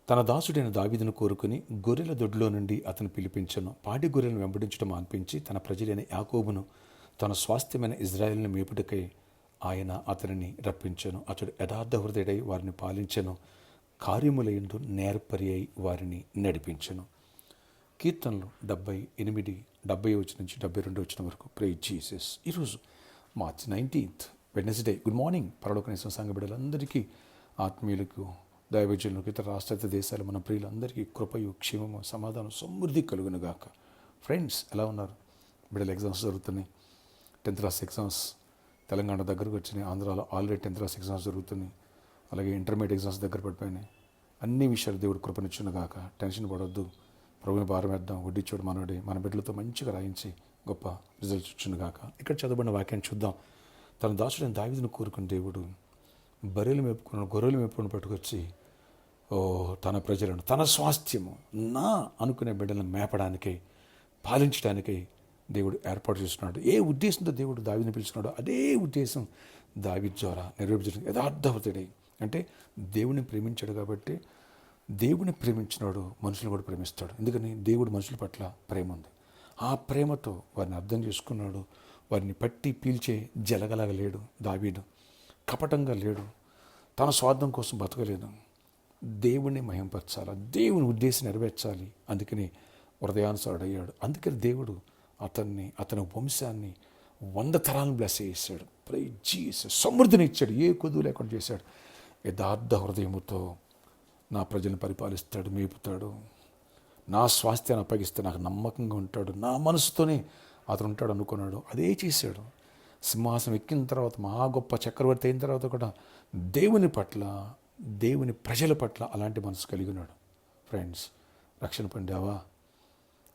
తన దాసుడైన దావీదును కోరుకుని గొర్రెల దొడ్లో నుండి అతను పిలిపించెను. పాడి గొర్రెలను వెంబడించడం మాన్పించి తన ప్రజలైన యాకోబును తన స్వాస్థ్యమైన ఇజ్రాయేలును మేపుటకై ఆయన అతనిని రప్పించెను. అతడు యథార్థ హృదయుడై వారిని పాలించెను, కార్యములయందు నేర్పరి అయి వారిని నడిపించెను. కీర్తనలు 78, 70 నుంచి 72 వరకు. Praise Jesus. ఈరోజు March 19th Wednesday. Good morning పరలోకనేశ్వర సంఘ బిడ్డలందరికీ, ఆత్మీయులకు, దైవజనులకు, ఇతర రాష్ట్ర దేశాలు మన ప్రియులందరికీ కృపయు, క్షేమము, సమాధానం, సమృద్ధి కలుగునుగాక. ఫ్రెండ్స్, ఎలా ఉన్నారు? బిడ్డల ఎగ్జామ్స్ జరుగుతున్నాయి. 10th క్లాస్ ఎగ్జామ్స్ తెలంగాణ దగ్గరకు వచ్చినాయి. ఆంధ్రాలో ఆల్రెడీ 10th క్లాస్ ఎగ్జామ్స్ జరుగుతున్నాయి. అలాగే ఇంటర్మీడియట్ ఎగ్జామ్స్ దగ్గర పడిపోయినాయి. అన్ని విషయాలు దేవుడు కృపనిచ్చునుగాక. టెన్షన్ పడొద్దు, ప్రభుని భారం వేద్దాం. వడ్డీచోడు మనోడే మన బిడ్డలతో మంచిగా రాయించి గొప్ప రిజల్ట్స్ ఇచ్చునుగాక. ఇక్కడ చదవబడిన వాక్యాన్ని చూద్దాం. తన దాసుడైన దావీదును కోరుకున్న దేవుడు బర్రెలు మేపుకున్న గొర్రెలు మేపుకుని పట్టుకొచ్చి తన ప్రజలను, తన స్వాస్థ్యము, నా అనుకునే బిడ్డలను మేపడానికై, పాలించడానికై దేవుడు ఏర్పాటు చేస్తున్నాడు. ఏ ఉద్దేశంతో దేవుడు దావీదుని పిలిచినాడో అదే ఉద్దేశం దావీదు ద్వారా నెరవేర్చడం. యథార్థవతుడై అంటే దేవుని ప్రేమించాడు కాబట్టి, దేవుని ప్రేమించినాడు మనుషులు కూడా ప్రేమిస్తాడు. ఎందుకని దేవుడు మనుషుల పట్ల ప్రేమ ఉంది. ఆ ప్రేమతో వారిని అర్థం చేసుకున్నాడు. వారిని పట్టి పీల్చే జలగలాగా లేడు దావీదు. కపటంగా లేడు. తన స్వార్థం కోసం బతకలేదు. దేవుణ్ణి మహింపరచాలి, దేవుని ఉద్దేశం నెరవేర్చాలి. అందుకని హృదయానుసారుడయ్యాడు. అందుకని దేవుడు అతని వంశాన్ని 100 తరాలను బ్లెస్ చేశాడు. Praise Jesus. సమృద్ధిని ఇచ్చాడు, ఏ కొదువు లేకుండా చేశాడు. యథార్థ హృదయముతో నా ప్రజలను పరిపాలిస్తాడు, మేపుతాడు. నా స్వాస్థ్యాన్ని అప్పగిస్తే నాకు నమ్మకంగా ఉంటాడు. నా మనసుతోనే అతను ఉంటాడు అనుకున్నాడు. అదే చేశాడు. సింహాసనం ఎక్కిన తర్వాత, మహా గొప్ప చక్రవర్తి అయిన తర్వాత కూడా దేవుని పట్ల, దేవుని ప్రజల పట్ల అలాంటి మనసు కలిగి ఉన్నాడు. ఫ్రెండ్స్, రక్షణ పొందావా?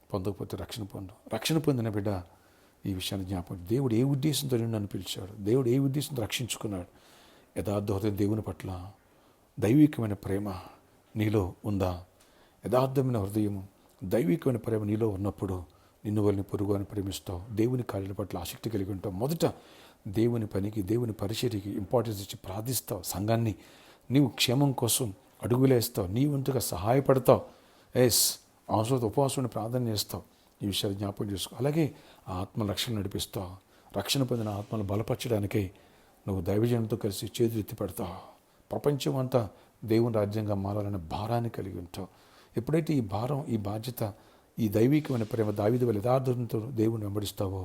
పొందకపోతే రక్షణ పొందు. రక్షణ పొందిన బిడ్డ ఈ విషయాన్ని జ్ఞాపకం. దేవుడు ఏ ఉద్దేశంతో నన్ను పిలిచాడు, దేవుడు ఏ ఉద్దేశంతో రక్షించుకున్నాడు. యథార్థ హృదయం దేవుని పట్ల దైవికమైన ప్రేమ నీలో ఉందా? యథార్థమైన హృదయము, దైవికమైన ప్రేమ నీలో ఉన్నప్పుడు నిన్ను వాళ్ళని పొరుగు అని ప్రేమిస్తావు. దేవుని కార్యాల పట్ల ఆసక్తి కలిగి ఉంటావు. మొదట దేవుని పనికి, దేవుని పరిచర్యకి ఇంపార్టెన్స్ ఇచ్చి ప్రార్థిస్తావు. సంఘాన్ని నీవు క్షేమం కోసం అడుగులేస్తావు. నీ వంతుగా సహాయపడతావు. అవసరం ఉపవాసం ప్రార్థన చేస్తావు. ఈ విషయాలు జ్ఞాపకం చేసుకో. అలాగే ఆత్మ రక్షణ నడిపిస్తావు. రక్షణ పొందిన ఆత్మను బలపరచడానికై నువ్వు దైవజనంతో కలిసి చేతులు ఎత్తి పెడతావు. ప్రపంచం అంతా దేవుని రాజ్యంగా మారాలనే భారాన్ని కలిగి ఉంటావు. ఎప్పుడైతే ఈ భారం, ఈ బాధ్యత, ఈ దైవికమైన ప్రేమ దావీదు వల్ల యథార్థంతో దేవుని వెంబడిస్తావో,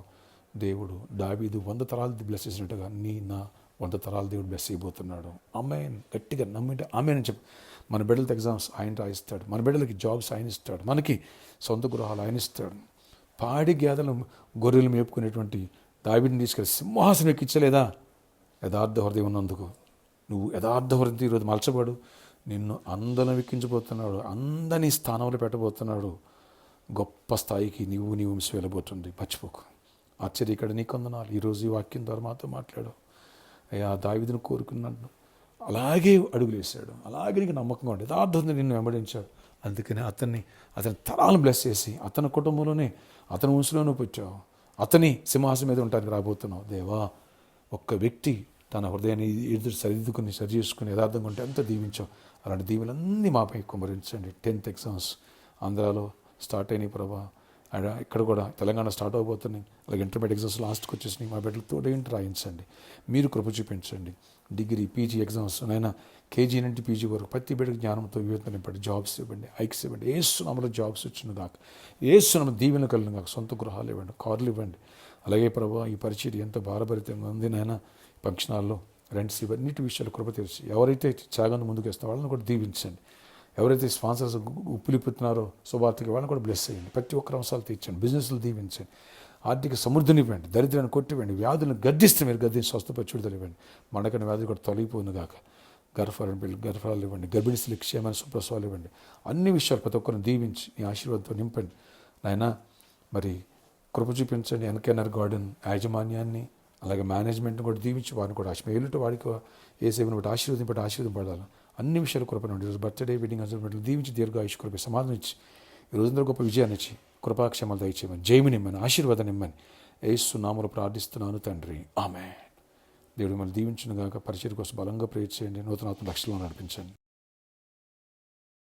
దేవుడు దావీదు 100 తరాలు బ్లెస్ చేసినట్టుగా నా 100 తరాలు దేవుడు బ్లెస్ అయిపోతున్నాడు. ఆమేన్. గట్టిగా నమ్మింటే ఆమేన్ అని చెప్పు. మన బిడ్డలకి ఎగ్జామ్స్ ఆయన రాయిస్తాడు. మన బిడ్డలకి జాబ్స్ ఆయన ఇస్తాడు. మనకి సొంత గృహాలు ఆయన ఇస్తాడు. పాడి గేదెలు, గొర్రెలు మేపుకునేటువంటి దావీదుని తీసుకెళ్ళి సింహాసనం ఎక్కించలేదా? యథార్థ హృదయం ఉన్నందుకు. నువ్వు యథార్థ హృదయం ఈరోజు మలచబడు. నిన్ను అందరం ఎక్కించబోతున్నాడు. అందరినీ స్థానంలో పెట్టబోతున్నాడు. గొప్ప స్థాయికి నీ వంశం వెళ్ళబోతుంది. మర్చిపోకు. ఆశ్చర్య ఇక్కడ నీ కొందనాలు. ఈరోజు ఈ వాక్యం ద్వారా మాతో మాట్లాడు. అయ్యా, దావీదును కోరుకున్నాడు, అలాగే అడుగులేశాడు. అలాగే నీకు నమ్మకంగా ఉండే యథార్థంగా నిన్ను వెంబడించాడు. అందుకని అతని తరాలను బ్లెస్ చేసి అతని కుటుంబంలోనే, అతని వంశంలోనే పుట్టావు. అతని సింహాసనం మీద ఉండడానికి రాబోతున్నావు. దేవా, ఒక్క వ్యక్తి తన హృదయాన్ని సరిదిద్దుకుని, సరి చేసుకుని యథార్థంగా ఉంటే ఎంత దీవించావు. అలాంటి దీవులన్నీ మాపై కుమ్మరించండి. 10th ఎగ్జామ్స్ ఆంధ్రాలో స్టార్ట్ అయినాయి ప్రభా. ఇక్కడ కూడా తెలంగాణ స్టార్ట్ అవబోతున్నాయి. అలాగే ఇంటర్మీడియట్ ఎగ్జామ్స్ లాస్ట్కి వచ్చేసినాయి. మా బిడ్డలతో ఏంటి రాయించండి. మీరు కృప చూపించండి. డిగ్రీ, పీజీ ఎగ్జామ్స్ నైనా కేజీ నుండి పీజీ వరకు ప్రతి బిడ్డకి జ్ఞానంతో వివేచన నింపండి. జాబ్స్ ఇవ్వండి, ఐక్స్ ఇవ్వండి. ఏసునామలో జాబ్స్ వచ్చిన దాకా, ఏసునామ దీవెన కలిగిన కాక సొంత గృహాలు ఇవ్వండి, కార్లు ఇవ్వండి. అలాగే ప్రభా, ఈ పరిచయం ఎంత భారభరితంగా ఉంది నాయన. ఫంక్షన్ హాల్లో రెంట్స్ ఇవన్నిటి విషయాలు కృప తెరిచి ఎవరైతే త్యాగాన్ని ముందుకు వేస్తారో వాళ్ళని కూడా దీవించండి. ఎవరైతే స్పాన్సర్స్ ఉప్పులిపుతున్నారో శుభార్తకి వాళ్ళని కూడా బ్లెస్ చేయండి. ప్రతి ఒక్కరి అవసరాలు తీర్చండి. బిజినెస్లు దీవించండి. ఆర్థిక సమృద్ధిని ఇవ్వండి. దరిద్రాన్ని కొట్టివ్వండి. వ్యాధులను గద్దిస్తే మీరు గద్దించి స్వస్థపచ్చుడుదలు ఇవ్వండి. మండకని వ్యాధులు కూడా తొలగిపోను గాక. గర్భఫలాలు ఇవ్వండి. గర్భిణీ స్త్రీలకు క్షేమైన సుప్రసవాలు ఇవ్వండి. అన్ని విషయాలు ప్రతి ఒక్కరిని దీవించి నీ ఆశీర్వాదంతో నింపండి నాయన. మరి కృప చూపించండి. ఎన్కేఆర్ గార్డెన్ యాజమాన్యాన్ని, అలాగే మేనేజ్మెంట్ని కూడా దీవించి వారిని కూడా ఏలుట వాడికి ఏ సేవను బట్టి ఆశీర్వదింపడాలి. అన్ని విషయాలు కృపనండి. ఈరోజు బర్త్డే, వెడ్డింగ్ అసలు దీవించి దీర్ఘాయుష్ కృప సమాధానం ఇచ్చి ఈ రోజందరూ గొప్ప విజయాన్ని ఇచ్చి కృపాక్షేమాలు దయచేయమని, జయముని ఇమ్మని, ఆశీర్వాదాన్ని ఇమ్మని యేసు నామములో ప్రార్థిస్తున్నాను తండ్రి. ఆమేన్. దేవుడు మిమ్మల్ని దీవించును గాక. పరిచర్య కోసం బలంగా ప్రేర్ చేయండి. నూతన ఆత్మ రక్షణలో నడిపించండి.